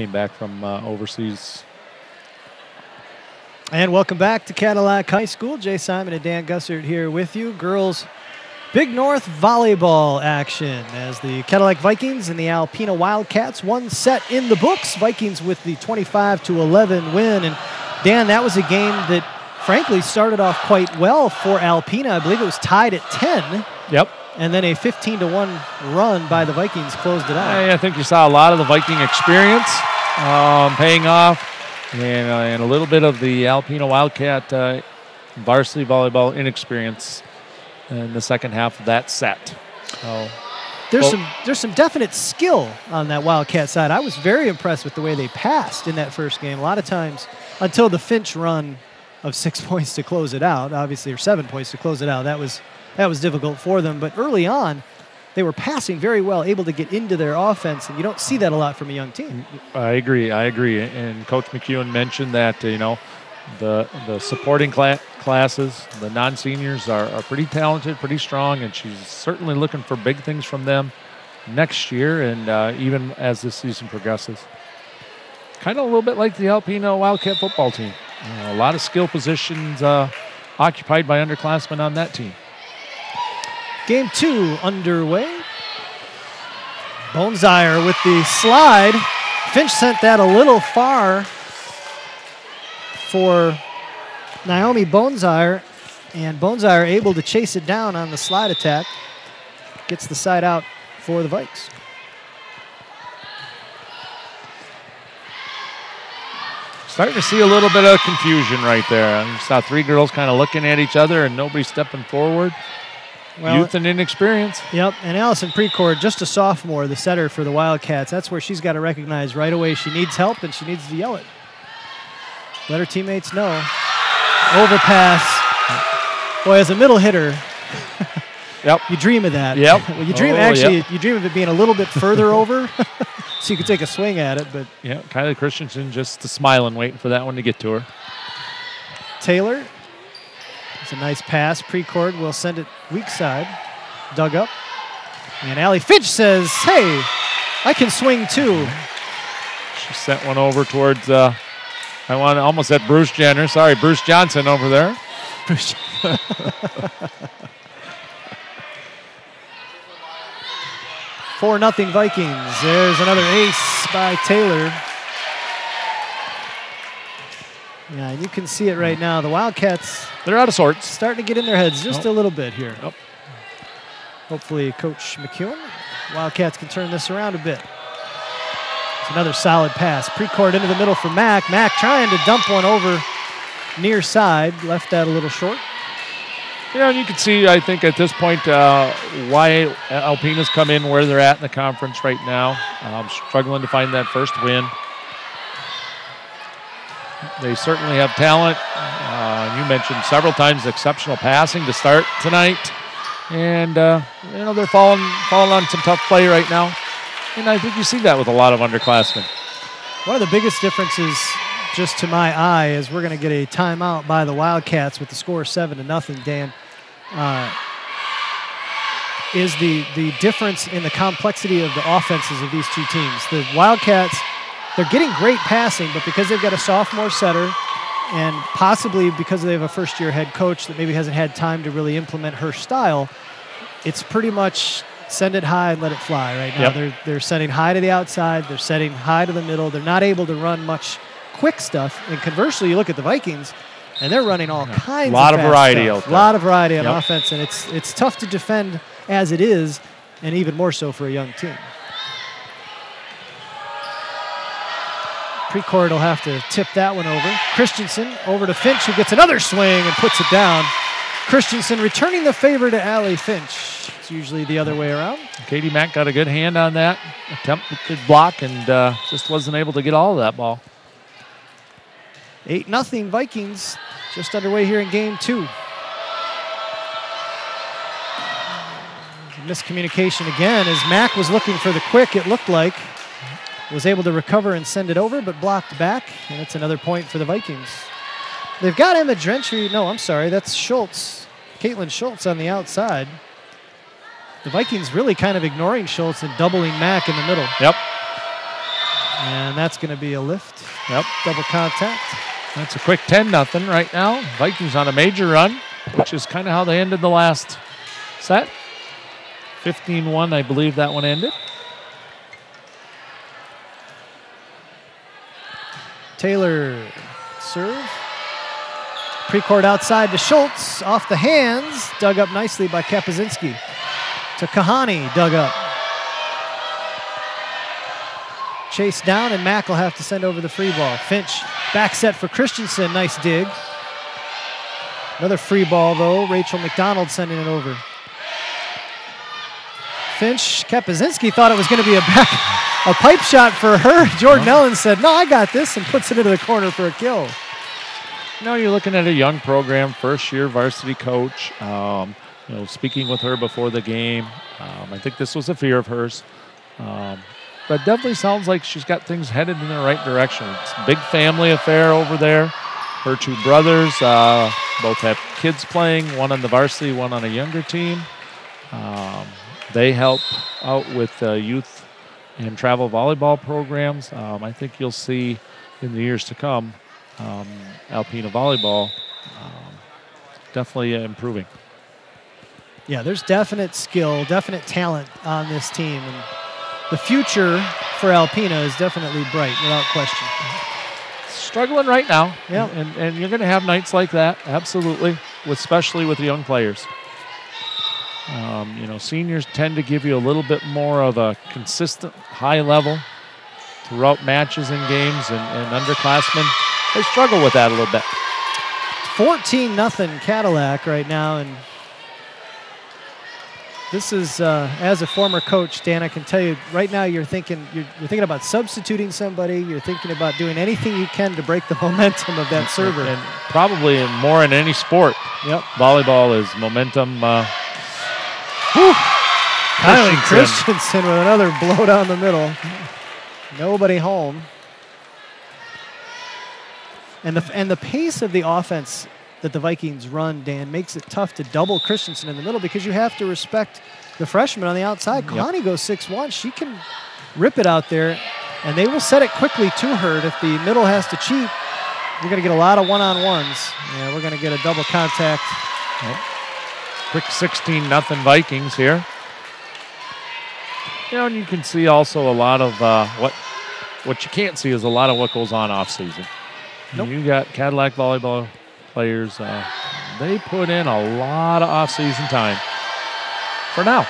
came back from overseas. And welcome back to Cadillac High School. Jay Simon and Dan Gussert here with you. Girls Big North volleyball action as the Cadillac Vikings and the Alpena Wildcats, one set in the books. Vikings with the 25-11 win. And Dan, that was a game that frankly started off quite well for Alpena. I believe it was tied at 10. Yep. And then a 15-1 run by the Vikings closed it out. I think you saw a lot of the Viking experience paying off, and a little bit of the Alpena Wildcat varsity volleyball inexperience in the second half of that set. There's some definite skill on that Wildcat side. I was very impressed with the way they passed in that first game. A lot of times, until the Finch run of 6 points to close it out, obviously, or 7 points to close it out, that was difficult for them. But early on, they were passing very well, able to get into their offense, and you don't see that a lot from a young team. I agree. And Coach McEwen mentioned that, the supporting classes, the non-seniors are pretty talented, pretty strong, and she's certainly looking for big things from them next year and even as this season progresses. Kind of a little bit like the Alpena Wildcat football team. A lot of skill positions occupied by underclassmen on that team. Game 2 underway. Bonesier with the slide. Finch sent that a little far for Naomi Bonesier, and Bonesier able to chase it down on the slide attack. Gets the side out for the Vikes. Starting to see a little bit of confusion right there. You saw three girls kind of looking at each other and nobody stepping forward. Well, youth and inexperience. Yep, and Allison Precourt, just a sophomore, the setter for the Wildcats. That's where she's got to recognize right away she needs help and she needs to yell it. Let her teammates know. Overpass. Boy, as a middle hitter, yep, you dream of that. Yep. Well, you dream you dream of it being a little bit further over, so you could take a swing at it. But yeah, Kylie Christensen just smiling, waiting for that one to get to her. Taylor. It's a nice pass. Precourt will send it weak side. Dug up. And Allie Finch says, hey, I can swing too. She sent one over towards, I want to almost at Bruce Jenner. Sorry, Bruce Johnson over there. Bruce 4-0 Vikings. There's another ace by Taylor. Yeah, and you can see it right now. The Wildcats, they're out of sorts. Starting to get in their heads just a little bit here. Hopefully Coach McEwen, Wildcats can turn this around a bit. It's another solid pass. Precourt into the middle for Mack. Mack trying to dump one over near side. Left that a little short. Yeah, and you can see, I think, at this point, why Alpena's come in where they're at in the conference right now. Struggling to find that first win. They certainly have talent. You mentioned several times exceptional passing to start tonight. And, they're falling on some tough play right now. And I think you see that with a lot of underclassmen. One of the biggest differences, just to my eye, is we're going to get a timeout by the Wildcats with the score 7-0, Dan, is the difference in the complexity of the offenses of these two teams. The Wildcats, they're getting great passing, but because they've got a sophomore setter and possibly because they have a first-year head coach that maybe hasn't had time to really implement her style, it's pretty much send it high and let it fly right now. Yep. They're setting high to the outside. They're setting high to the middle. They're not able to run much quick stuff. And conversely, you look at the Vikings, and they're running all kinds of fast variety stuff. out there. A lot of variety on offense, and it's tough to defend as it is, and even more so for a young team. Precourt will have to tip that one over. Christensen over to Finch, who gets another swing and puts it down. Christensen returning the favor to Allie Finch. It's usually the other way around. Katie Mack got a good hand on that. Attempted block and just wasn't able to get all of that ball. 8-0 Vikings, just underway here in game 2. Miscommunication again as Mack was looking for the quick, it looked like. Was able to recover and send it over, but blocked back, and it's another point for the Vikings. They've got Emma Gentry. No, I'm sorry, that's Schultz. Caitlin Schultz on the outside. The Vikings really kind of ignoring Schultz and doubling Mack in the middle. Yep. And that's going to be a lift. Yep. Double contact. That's a quick 10-0 right now. Vikings on a major run, which is kind of how they ended the last set. 15-1, I believe that one ended. Taylor serve. Precourt outside to Schultz. Off the hands. Dug up nicely by Kapuzinski. To Kahani. Dug up. Chase down, and Mack will have to send over the free ball. Finch back set for Christensen. Nice dig. Another free ball, though. Rachel McDonald sending it over. Finch. Kapuzinski thought it was going to be a pipe shot for her. Jordan Ellen said, no, I got this, and puts it into the corner for a kill. No, you're looking at a young program, first-year varsity coach. Speaking with her before the game, I think this was a fear of hers. But definitely sounds like she's got things headed in the right direction. It's a big family affair over there. Her two brothers both have kids playing, one on the varsity, one on a younger team. They help out with youth and travel volleyball programs. I think you'll see in the years to come Alpena Volleyball definitely improving. Yeah, there's definite skill, definite talent on this team. And the future for Alpena is definitely bright, without question. Struggling right now. Yeah. And you're going to have nights like that, absolutely, especially with the young players. Seniors tend to give you a little bit more of a consistent high level throughout matches and games, and underclassmen, they struggle with that a little bit. 14-0 Cadillac right now, and this is, as a former coach, Dan, I can tell you right now you're thinking about substituting somebody. You're thinking about doing anything you can to break the momentum of that server. And probably more in any sport. Yep. Volleyball is momentum. Kylie Christensen with another blow down the middle. Nobody home. And the pace of the offense that the Vikings run, Dan, makes it tough to double Christensen in the middle because you have to respect the freshman on the outside. Kalani goes 6'1". She can rip it out there, and they will set it quickly to her. And if the middle has to cheat, you're going to get a lot of one-on-ones. Yeah, we're going to get a double contact. Yep. Quick 16-0 Vikings here. And you can see also a lot of what you can't see is a lot of what goes on off season. Nope. You got Cadillac volleyball players. They put in a lot of off-season time for now.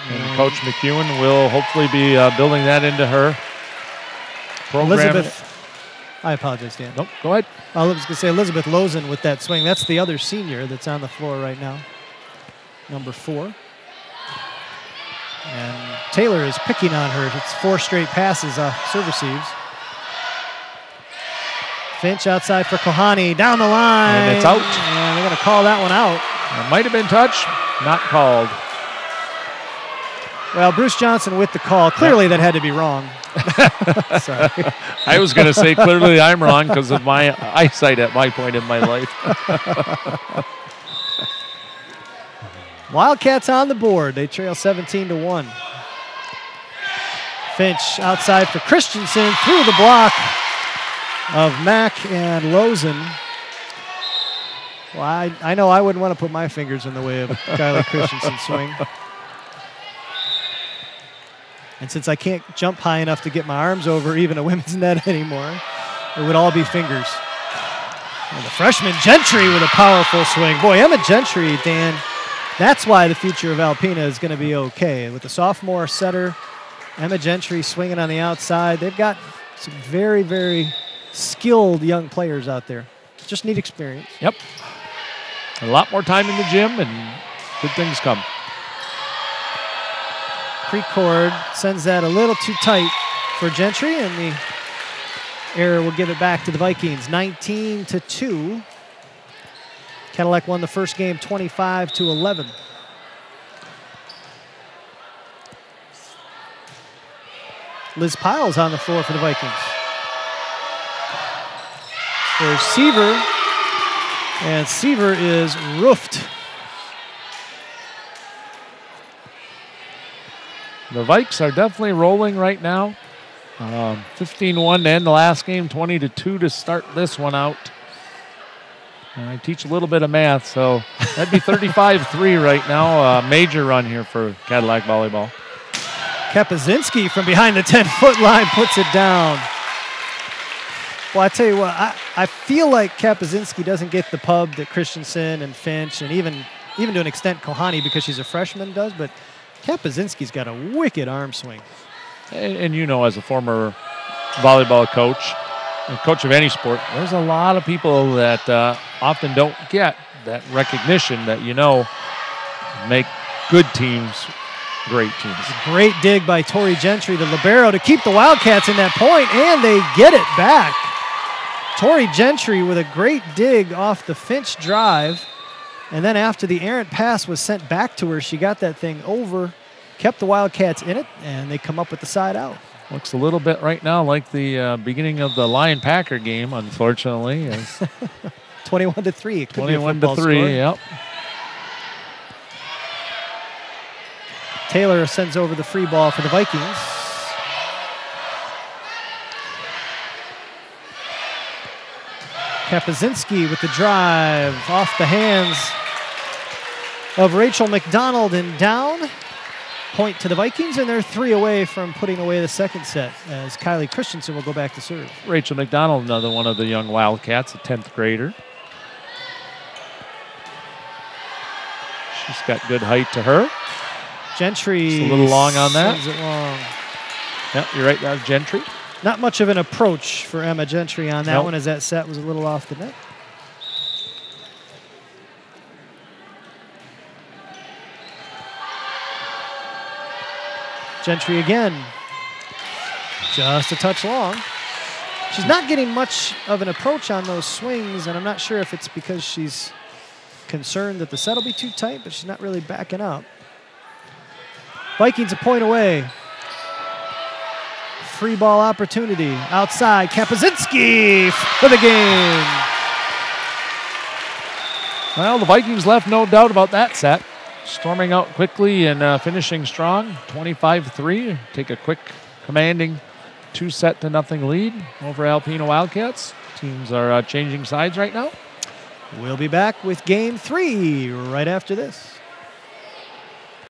And Coach McEwen will hopefully be building that into her program. Elizabeth, I apologize, Dan. Nope, go ahead. I was going to say Elizabeth Lozen with that swing. That's the other senior that's on the floor right now, number 4. And Taylor is picking on her. It's 4 straight passes off serve receives. Finch outside for Kohani, down the line. And it's out. And they're going to call that one out. It might have been touch, not called. Well, Bruce Johnson with the call. Clearly that had to be wrong. Sorry. I was going to say clearly I'm wrong because of my eyesight at my point in my life. Wildcats on the board. They trail 17-1. Finch outside for Christensen, through the block of Mack and Lozen. Well, I know I wouldn't want to put my fingers in the way of Kylie Christensen's swing. And since I can't jump high enough to get my arms over even a women's net anymore, it would all be fingers. And the freshman Gentry with a powerful swing. Boy, Emma Gentry, Dan, that's why the future of Alpena is going to be okay. With the sophomore setter, Emma Gentry swinging on the outside. They've got some very, very skilled young players out there. Just need experience. Yep. A lot more time in the gym and good things come. Precord sends that a little too tight for Gentry, and the error will give it back to the Vikings. 19-2. Cadillac won the first game 25-11. Liz Piles on the floor for the Vikings. There's Seaver, and Seaver is roofed. the Vikes are definitely rolling right now. 15-1 to end the last game, 20-2 to start this one out. I teach a little bit of math, so that'd be 35-3 right now. A major run here for Cadillac Volleyball. Kapazinski from behind the 10-foot line puts it down. Well, I tell you what, I feel like Kapazinski doesn't get the pub that Christensen and Finch and even to an extent Kohani, because she's a freshman, does, but Kapazinski's got a wicked arm swing. And you know, as a former volleyball coach, a coach of any sport, there's a lot of people that often don't get that recognition that, you know, make good teams great teams. Great dig by Tori Gentry, the libero, to keep the Wildcats in that point, and they get it back. Tori Gentry with a great dig off the Finch drive, and then after the errant pass was sent back to her, she got that thing over, kept the Wildcats in it, and they come up with the side out. Looks a little bit right now like the beginning of the Lion-Packer game, unfortunately. 21-3. 21-3, yep. Taylor sends over the free ball for the Vikings. Kapazinski with the drive off the hands of Rachel McDonald and down. Point to the Vikings, and they're 3 away from putting away the second set as Kylie Christensen will go back to serve. Rachel McDonald, another one of the young Wildcats, a 10th grader. She's got good height to her. Gentry. Just a little long on that. Sends it long. Yep, you're right, that was Gentry. Not much of an approach for Emma Gentry on that one, as that set was a little off the net. Gentry again. Just a touch long. She's not getting much of an approach on those swings, and I'm not sure if it's because she's concerned that the set will be too tight, but she's not really backing up. Vikings a point away. Free ball opportunity outside. Kapazinski for the game. Well, the Vikings left no doubt about that set. Storming out quickly and finishing strong, 25-3. Take a quick, commanding 2-0 lead over Alpena Wildcats. Teams are changing sides right now. We'll be back with Game 3 right after this.